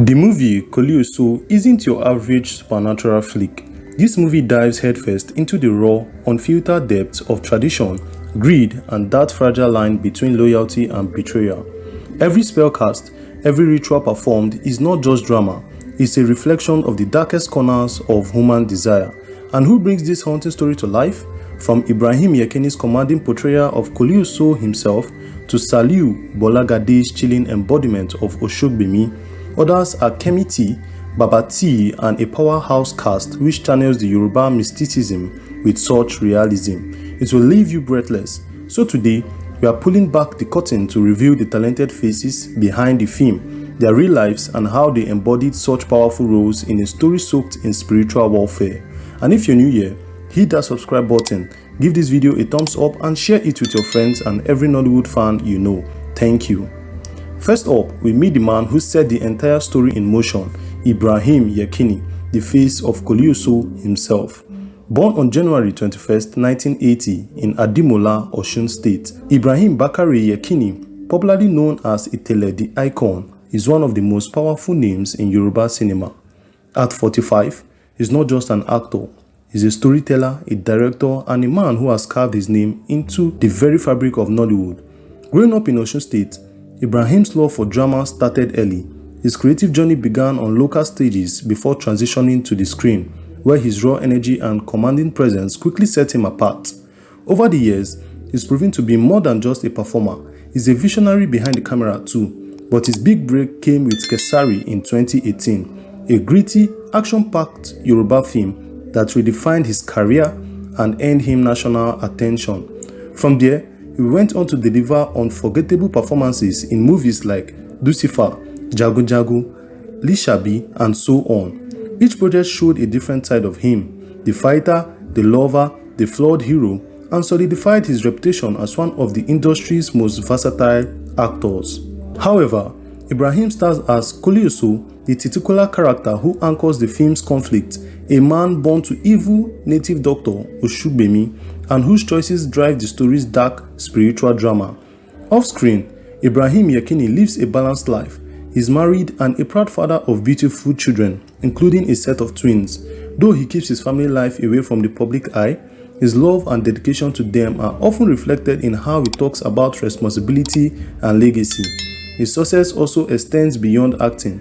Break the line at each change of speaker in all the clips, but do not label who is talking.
The movie Koleoso isn't your average supernatural flick. This movie dives headfirst into the raw, unfiltered depths of tradition, greed, and that fragile line between loyalty and betrayal. Every spell cast, every ritual performed is not just drama, it's a reflection of the darkest corners of human desire. And who brings this haunting story to life? From Ibrahim Yekini's commanding portrayal of Koleoso himself to Saliu Gbolagade's chilling embodiment of Osogbemi, others are Kemity, Babati, and a powerhouse cast which channels the Yoruba mysticism with such realism. It will leave you breathless. So today, we are pulling back the curtain to reveal the talented faces behind the film, their real lives, and how they embodied such powerful roles in a story soaked in spiritual warfare. And if you're new here, hit that subscribe button, give this video a thumbs up, and share it with your friends and every Nollywood fan you know. Thank you. First up, we meet the man who set the entire story in motion, Ibrahim Yekini, the face of Koleoso himself. Born on January 21st, 1980 in Adimola, Osun State, Ibrahim Bakare Yekini, popularly known as Itele the Icon, is one of the most powerful names in Yoruba cinema. At 45, he's not just an actor, he's a storyteller, a director, and a man who has carved his name into the very fabric of Nollywood. Growing up in Osun State, Ibrahim's love for drama started early. His creative journey began on local stages before transitioning to the screen, where his raw energy and commanding presence quickly set him apart. Over the years, he's proven to be more than just a performer. He's a visionary behind the camera too. But his big break came with Kesari in 2018, a gritty, action-packed Yoruba film that redefined his career and earned him national attention. From there, he went on to deliver unforgettable performances in movies like Lucifer, Jagu Jagu, Lishabi, and so on. Each project showed a different side of him, the fighter, the lover, the flawed hero, and solidified his reputation as one of the industry's most versatile actors. However, Ibrahim stars as Koleoso, the titular character who anchors the film's conflict, a man born to evil native doctor Osogbemi, and whose choices drive the story's dark spiritual drama. Off-screen, Ibrahim Yekini lives a balanced life. He's married and a proud father of beautiful children, including a set of twins. Though he keeps his family life away from the public eye, his love and dedication to them are often reflected in how he talks about responsibility and legacy. His success also extends beyond acting.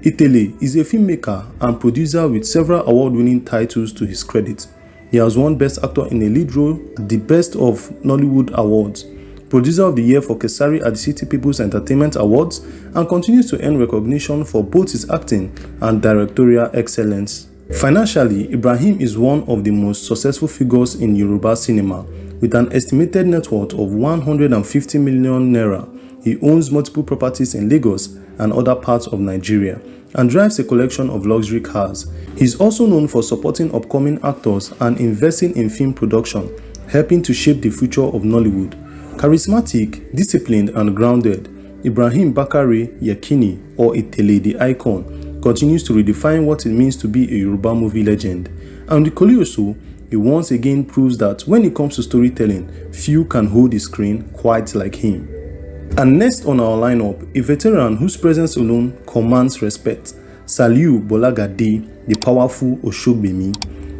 Itele is a filmmaker and producer with several award-winning titles to his credit. He has won Best Actor in a Lead Role at the Best of Nollywood Awards, Producer of the Year for Kesari at the City People's Entertainment Awards, and continues to earn recognition for both his acting and directorial excellence. Financially, Ibrahim is one of the most successful figures in Yoruba cinema, with an estimated net worth of 150 million naira. He owns multiple properties in Lagos and other parts of Nigeria, and drives a collection of luxury cars. He's also known for supporting upcoming actors and investing in film production, helping to shape the future of Nollywood. Charismatic, disciplined, and grounded, Ibrahim Bakare Yekini, or Itele the Icon, continues to redefine what it means to be a Yoruba movie legend. And with Koleoso, he once again proves that when it comes to storytelling, few can hold the screen quite like him. And next on our lineup, a veteran whose presence alone commands respect, Saliu Gbolagade, the powerful Osogbemi.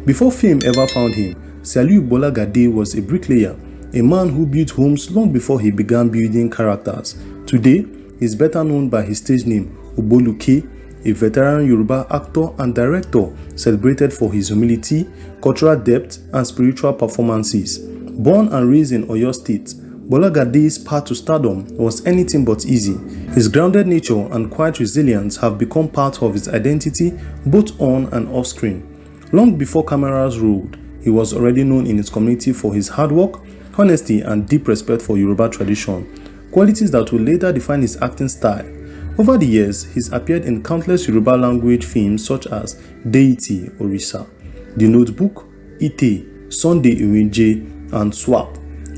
Before fame ever found him, Saliu Gbolagade was a bricklayer, a man who built homes long before he began building characters. Today, he is better known by his stage name, Oboluke, a veteran Yoruba actor and director celebrated for his humility, cultural depth, and spiritual performances. Born and raised in Oyo State, Gbolagade's path to stardom was anything but easy. His grounded nature and quiet resilience have become part of his identity both on and off screen. Long before cameras rolled, he was already known in his community for his hard work, honesty, and deep respect for Yoruba tradition, qualities that would later define his acting style. Over the years, he's appeared in countless Yoruba language films such as Deity Orisa, The Notebook, Ite, Sunday Iwinje, and Swap,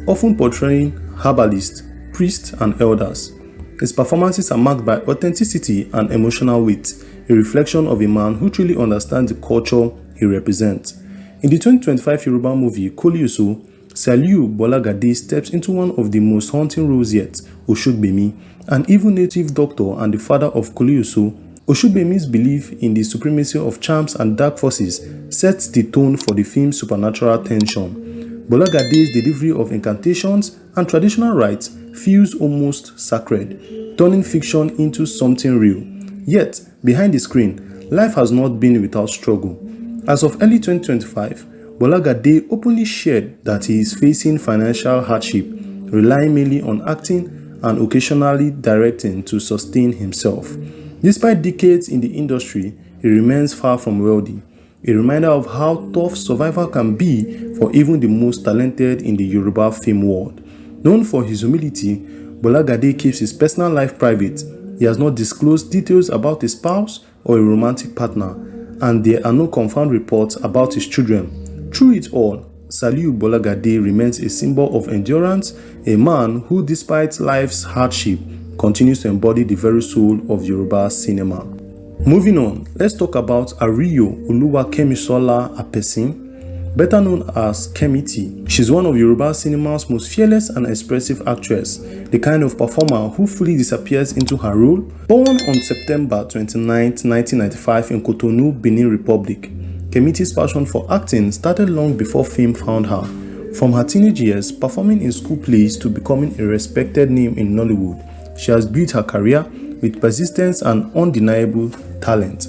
often portraying herbalists, priests, and elders. His performances are marked by authenticity and emotional weight, a reflection of a man who truly understands the culture he represents. In the 2025 Yoruba movie Koleoso, Saliu Gbolagade steps into one of the most haunting roles yet, Osogbemi, an evil native doctor and the father of Koleoso, Osogbemi's belief in the supremacy of charms and dark forces sets the tone for the film's supernatural tension. Gbolagade's delivery of incantations and traditional rites feels almost sacred, turning fiction into something real. Yet, behind the screen, life has not been without struggle. As of early 2025, Gbolagade openly shared that he is facing financial hardship, relying mainly on acting and occasionally directing to sustain himself. Despite decades in the industry, he remains far from wealthy, a reminder of how tough survival can be for even the most talented in the Yoruba film world. Known for his humility, Gbolagade keeps his personal life private. He has not disclosed details about his spouse or a romantic partner, and there are no confirmed reports about his children. Through it all, Saliu Gbolagade remains a symbol of endurance, a man who, despite life's hardship, continues to embody the very soul of Yoruba cinema. Moving on, let's talk about Ariyo Oluwakemisola Apesin, better known as Kemity. She's one of Yoruba cinema's most fearless and expressive actress, the kind of performer who fully disappears into her role. Born on September 29, 1995 in Cotonou, Benin Republic, Kemity's passion for acting started long before fame found her. From her teenage years, performing in school plays to becoming a respected name in Nollywood, she has built her career with persistence and undeniable talent.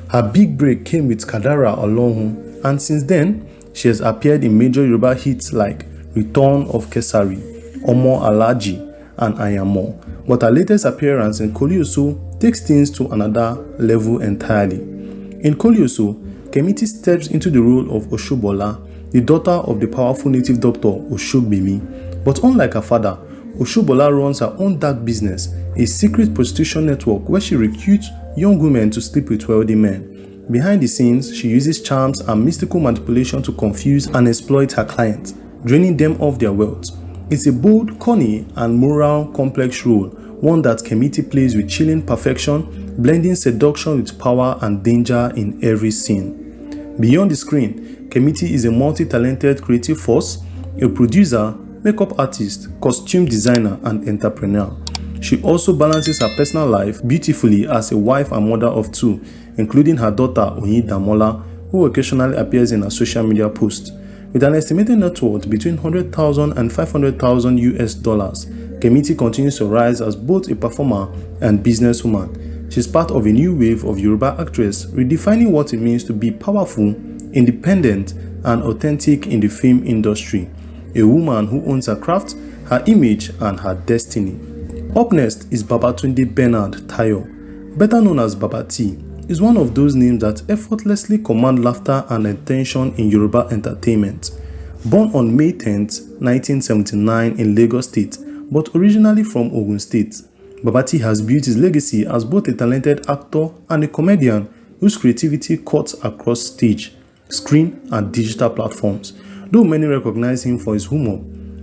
Her big break came with Kadara Olohun, and since then, she has appeared in major Yoruba hits like Return of Kesari, Omo Alaji, and Ayamo. But her latest appearance in Koleoso takes things to another level entirely. In Koleoso, Kemity steps into the role of Osobola, the daughter of the powerful native doctor Osogbemi. But unlike her father, Osobola runs her own dark business, a secret prostitution network where she recruits young women to sleep with wealthy men. Behind the scenes, she uses charms and mystical manipulation to confuse and exploit her clients, draining them of their wealth. It's a bold, corny, and moral complex role, one that Kemity plays with chilling perfection, blending seduction with power and danger in every scene. Beyond the screen, Kemity is a multi-talented creative force, a producer, makeup artist, costume designer, and entrepreneur. She also balances her personal life beautifully as a wife and mother of two, including her daughter Oyin-Damola, who occasionally appears in her social media posts. With an estimated net worth between $100,000 and $500,000 US, Kemity continues to rise as both a performer and businesswoman. She's part of a new wave of Yoruba actress redefining what it means to be powerful, independent, and authentic in the film industry. A woman who owns her craft, her image, and her destiny. Up next is Babatundi Bernard Tayo, better known as Babati, is one of those names that effortlessly command laughter and attention in Yoruba entertainment. Born on May 10, 1979 in Lagos State, but originally from Ogun State, Babati has built his legacy as both a talented actor and a comedian whose creativity cuts across stage, screen, and digital platforms. Though many recognize him for his humor,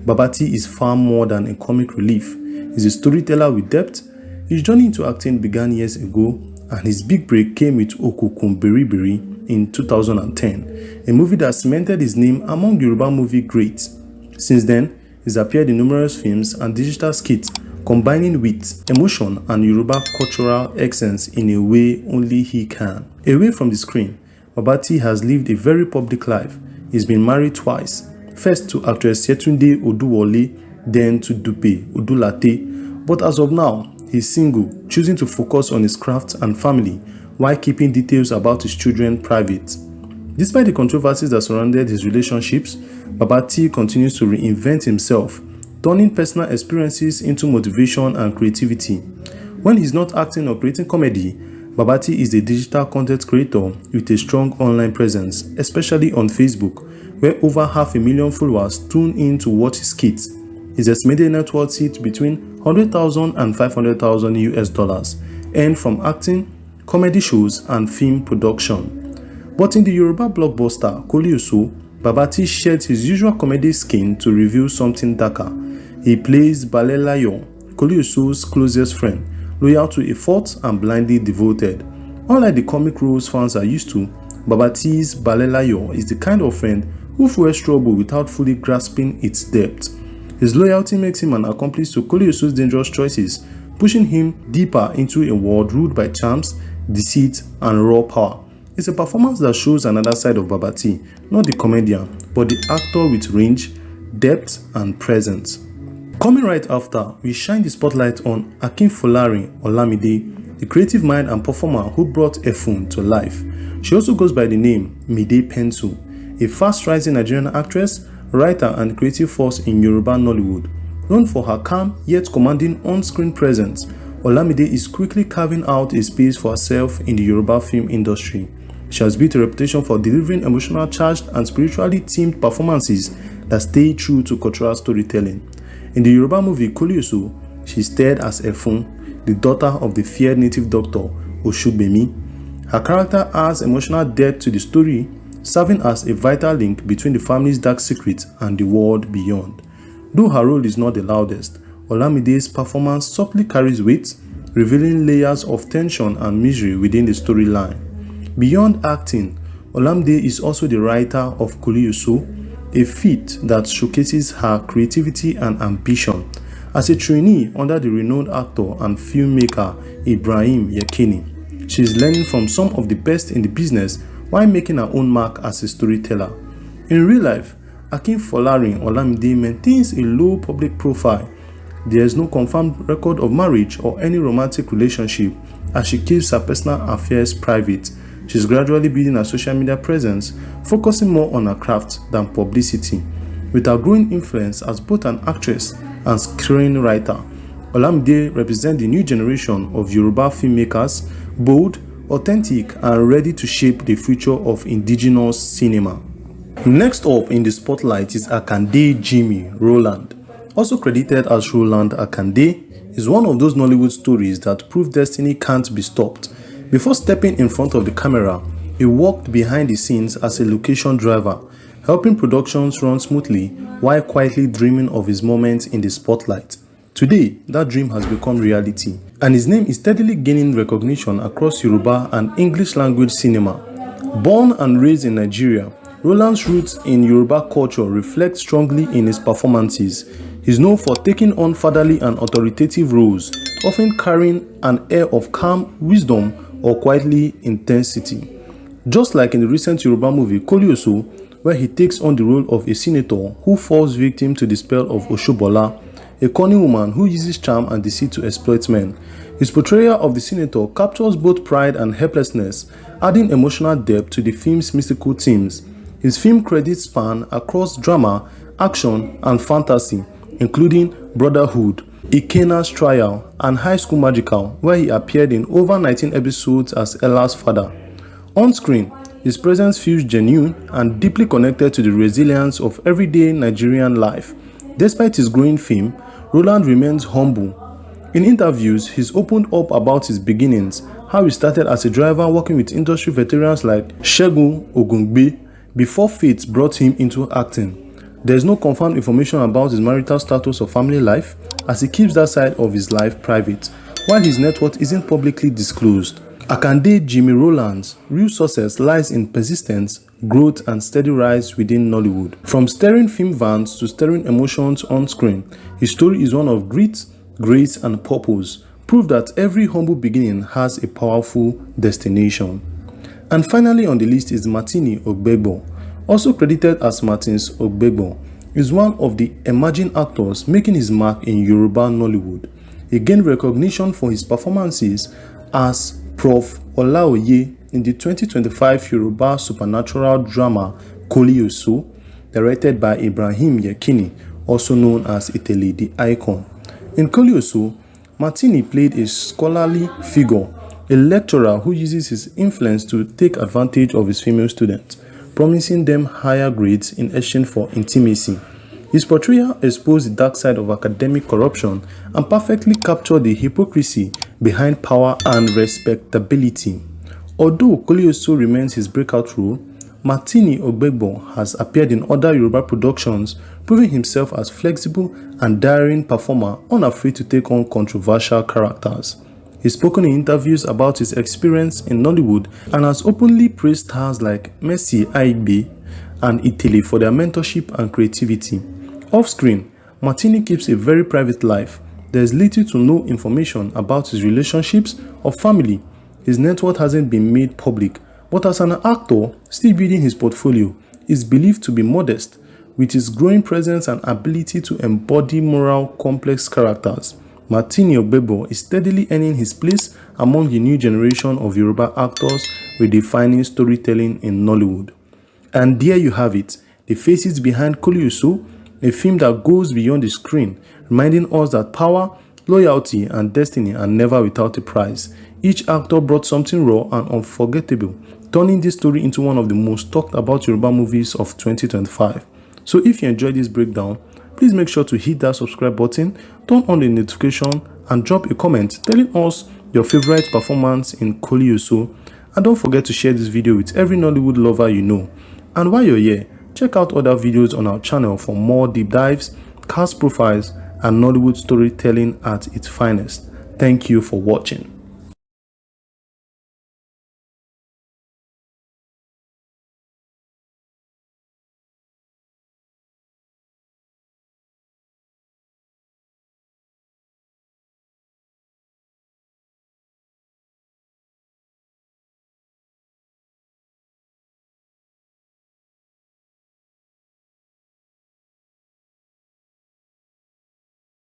Babati is far more than a comic relief. He's a storyteller with depth. His journey into acting began years ago, and his big break came with Okokun Beriberi in 2010, a movie that cemented his name among Yoruba movie greats. Since then, he's appeared in numerous films and digital skits, combining wit, emotion, and Yoruba cultural essence in a way only he can. Away from the screen, Babati has lived a very public life. He's been married twice, first to actress Yetunde Oduwole, then to Dupe Odulate, but as of now, he's single, choosing to focus on his craft and family while keeping details about his children private. Despite the controversies that surrounded his relationships, Babati continues to reinvent himself, turning personal experiences into motivation and creativity. When he's not acting or creating comedy, Babati is a digital content creator with a strong online presence, especially on Facebook, where over 500,000 followers tune in to watch his skits. His estimated net worth sits between $100,000 and $500,000 US, earned from acting, comedy shows, and film production. But in the Yoruba blockbuster Koleoso, Babati sheds his usual comedy skin to reveal something darker. He plays Balelayo, Koleoso's closest friend, loyal to a fault and blindly devoted. Unlike the comic roles fans are used to, Babati's Balelayo is the kind of friend who fuels trouble without fully grasping its depth. His loyalty makes him an accomplice to Koleoso's dangerous choices, pushing him deeper into a world ruled by charms, deceit, and raw power. It's a performance that shows another side of Babati, not the comedian, but the actor with range, depth, and presence. Coming right after, we shine the spotlight on Akim Olamide, the creative mind and performer who brought Efun to life. She also goes by the name Mide Pencil, a fast-rising Nigerian actress, writer, and creative force in Yoruba Nollywood. Known for her calm yet commanding on-screen presence, Olamide is quickly carving out a space for herself in the Yoruba film industry. She has built a reputation for delivering emotional charged and spiritually themed performances that stay true to cultural storytelling. In the Yoruba movie Koleoso, she starred as Efun, the daughter of the feared native doctor Osogbemi. Her character adds emotional depth to the story, serving as a vital link between the family's dark secrets and the world beyond. Though her role is not the loudest, Olamide's performance subtly carries weight, revealing layers of tension and misery within the storyline. Beyond acting, Olamide is also the writer of Koleoso, a feat that showcases her creativity and ambition. As a trainee under the renowned actor and filmmaker Ibrahim Yekini, she is learning from some of the best in the business while making her own mark as a storyteller. In real life, Akim Olamide maintains a low public profile. There is no confirmed record of marriage or any romantic relationship, as she keeps her personal affairs private. She is gradually building her social media presence, focusing more on her craft than publicity. With her growing influence as both an actress and screenwriter, Olamide represents the new generation of Yoruba filmmakers, bold, authentic, and ready to shape the future of indigenous cinema. Next up in the spotlight is Akande Jimmy Rolland. Also credited as Rolland, Akande is one of those Nollywood stories that prove destiny can't be stopped. Before stepping in front of the camera, he worked behind the scenes as a location driver, helping productions run smoothly while quietly dreaming of his moments in the spotlight. Today, that dream has become reality, and his name is steadily gaining recognition across Yoruba and English language cinema. Born and raised in Nigeria, Rolland's roots in Yoruba culture reflect strongly in his performances. He's known for taking on fatherly and authoritative roles, often carrying an air of calm wisdom or quietly intensity. Just like in the recent Yoruba movie Koleoso, where he takes on the role of a senator who falls victim to the spell of Osobola, a cunning woman who uses charm and deceit to exploit men. His portrayal of the senator captures both pride and helplessness, adding emotional depth to the film's mystical themes. His film credits span across drama, action, and fantasy, including Brotherhood, Ikena's Trial, and High School Magical, where he appeared in over 19 episodes as Ella's father. On screen, his presence feels genuine and deeply connected to the resilience of everyday Nigerian life. Despite his growing fame, Rolland remains humble. In interviews, he's opened up about his beginnings, how he started as a driver working with industry veterans like Segun Ogungbe before fate brought him into acting. There is no confirmed information about his marital status or family life, as he keeps that side of his life private, while his net worth isn't publicly disclosed. Akande Jimmy Rolland's real success lies in persistence, growth, and steady rise within Nollywood. From stirring film vans to stirring emotions on screen, his story is one of grit, grace, and purpose, proof that every humble beginning has a powerful destination. And finally on the list is Martini Obo, also credited as Martins Ogbebor, is one of the emerging actors making his mark in Yoruba Nollywood. He gained recognition for his performances as Prof. Olaoye in the 2025 Yoruba supernatural drama Koleoso, directed by Ibrahim Yekini, also known as Itele the Icon. In Koleoso, Martini played a scholarly figure, a lecturer who uses his influence to take advantage of his female students, promising them higher grades in exchange for intimacy. His portrayal exposed the dark side of academic corruption and perfectly captured the hypocrisy behind power and respectability. Although Koleoso remains his breakout role, Martini Obo has appeared in other Yoruba productions, proving himself as flexible and daring performer unafraid to take on controversial characters. He's spoken in interviews about his experience in Nollywood and has openly praised stars like Mercy Aigbe and Itele for their mentorship and creativity. Off-screen, Martini keeps a very private life. There is little to no information about his relationships or family. his net worth hasn't been made public, but as an actor still building his portfolio, is believed to be modest, with his growing presence and ability to embody moral complex characters. Martini Obo is steadily earning his place among the new generation of Yoruba actors redefining storytelling in Nollywood. And there you have it, the faces behind Koleoso, a film that goes beyond the screen, reminding us that power, loyalty, and destiny are never without a price. Each actor brought something raw and unforgettable, turning this story into one of the most talked about Yoruba movies of 2025. So if you enjoyed this breakdown, please make sure to hit that subscribe button, turn on the notification, and drop a comment telling us your favorite performance in Koleoso. And don't forget to share this video with every Nollywood lover you know. And while you're here, check out other videos on our channel for more deep dives, cast profiles, and Nollywood storytelling at its finest. Thank you for watching.